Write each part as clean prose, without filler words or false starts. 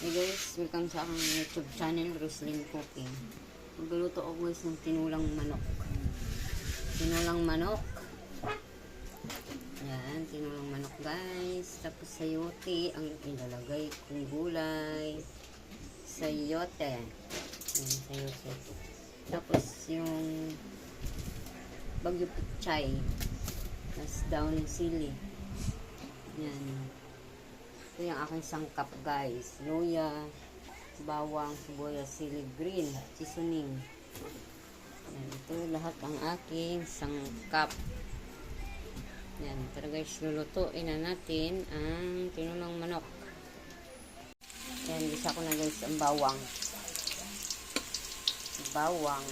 Hey guys, welcome sa aking YouTube channel, Roslyn Cooking. Magluluto ako guys ng tinulang manok. Tinulang manok. Yan, tinulang manok guys. Tapos sayote, ang ilalagay kong gulay. Sayote. Yan, sayote. Tapos yung bagyo pichay. Tapos down sili. Yan. Ito yung aking sangkap guys. Luya, bawang, sibuyas, sili, green, seasoning. Yan, ito lahat ang aking sangkap. Yan, tara guys, lulutuin na natin ang tinulang manok. Yan, bisa ko na guys ang bawang. Bawang.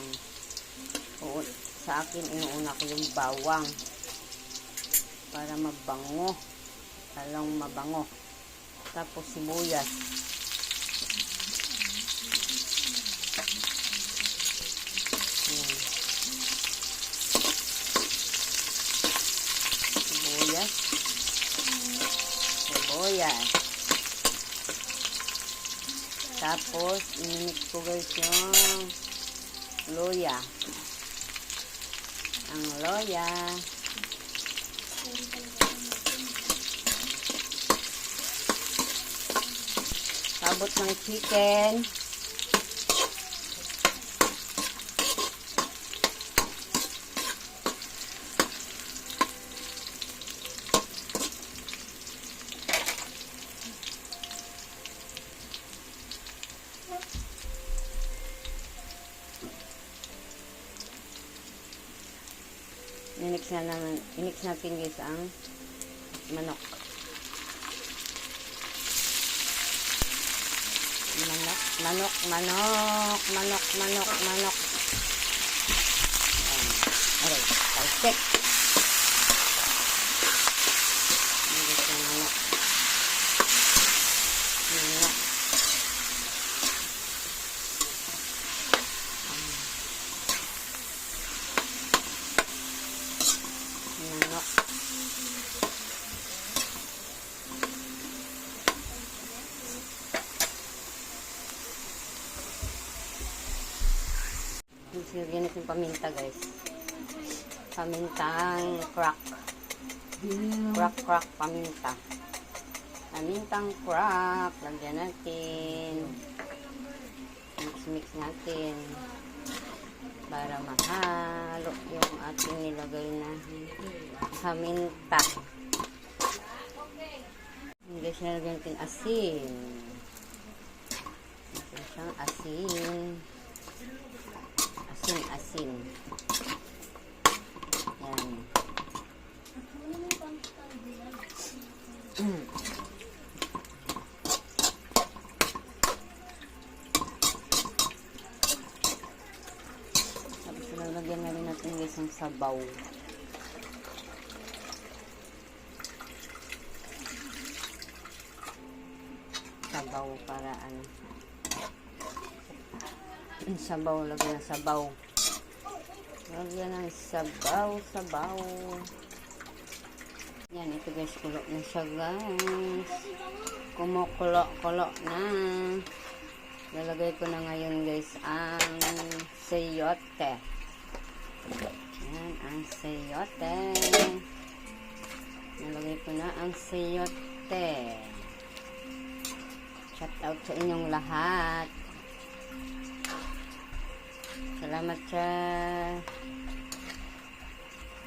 Sa akin, inuuna ko yung bawang. Para mabango. Talong mabango. Tapos sibuyas. Ayan. Sibuyas. Sibuyas. Tapos inimix ko guys yung luya. Ang luya. Abot ng chicken. Inix natin guys ang manok. Manok. Aray, talsik. Manok. Lagyan natin paminta guys. Pamintang crack. Crack paminta. Pamintang crack. Lagyan natin. Mix natin. Para mahalo yung ating nilagay na paminta. Guys, nilagyan natin asin. Ito siyang asin. Asin. Yan. Tapos lalagyan na rin natin guys ang sabaw. Sabaw para ano. Sabaw, lagyan ng sabaw. Lagyan ng sabaw. Yan, ito guys, kulo na siya guys. Kumukulo na. Lalagay ko na ngayon guys ang sayote. Yan, ang sayote. Nalagay ko na ang sayote. Shout out sa inyong lahat. Salamat sa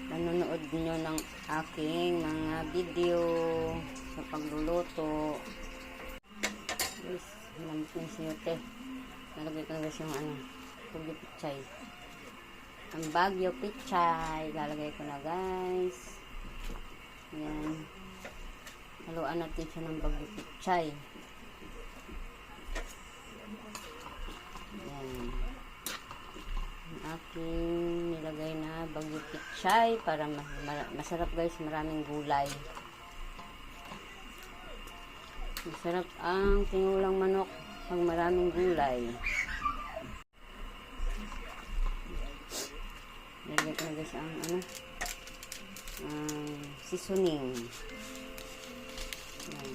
nanonood nyo ng aking mga video sa pagluluto. Guys, hinamit na yung siyote. Nalagay ko na guys yung bagyo pichay. Ang bagyo pichay. Lalagay ko na guys. Ayan. Haluan natin siya ng bagyo pichay. Ayan. Aking nilagay na bagyo pichay para masarap guys, maraming gulay. Masarap ang tinulang manok pag maraming gulay. Nilagay ko na guys ang seasoning. Yan.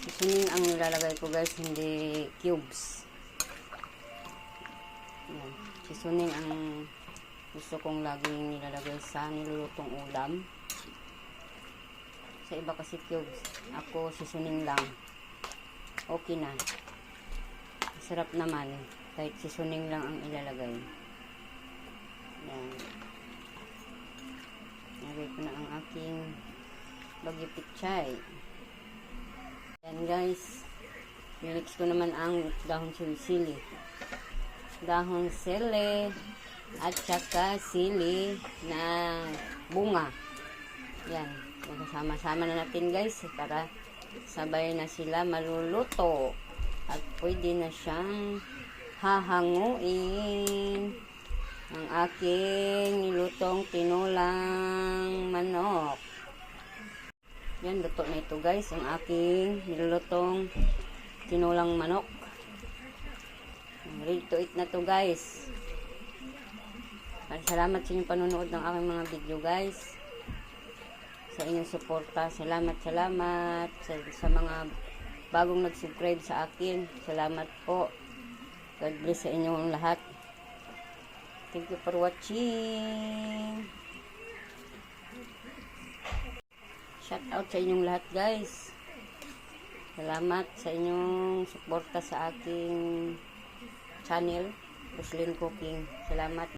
Seasoning ang nilalagay ko guys, hindi cubes. Yan. Seasoning ang gusto kong laging nilalagay sa nilulutong ulam. Sa iba kasi cubes. Ako seasoning lang. Okay na. Sarap naman. Kahit seasoning lang ang ilalagay. Yan. Nilagay ko na ang aking bagyo pichay. Yan guys. Nilix ko naman ang dahon sili. Dahon sili at saka sili na bunga. Yan. Magkasama-sama na natin guys para sabay na sila maluluto at pwede na siyang hahanguin ang aking nilutong tinulang manok. Yan, luto na ito guys ang aking nilulutong tinulang manok. Ready to eat na to guys. Salamat sa inyong panonood ng aking mga video guys, sa inyong suporta. Salamat sa mga bagong nag-subscribe sa akin. Salamat po. God bless sa inyong lahat. Thank you for watching. Shout out sa inyong lahat guys. Salamat sa inyong suporta sa aking channel, Roslyn Cooking. Salamat.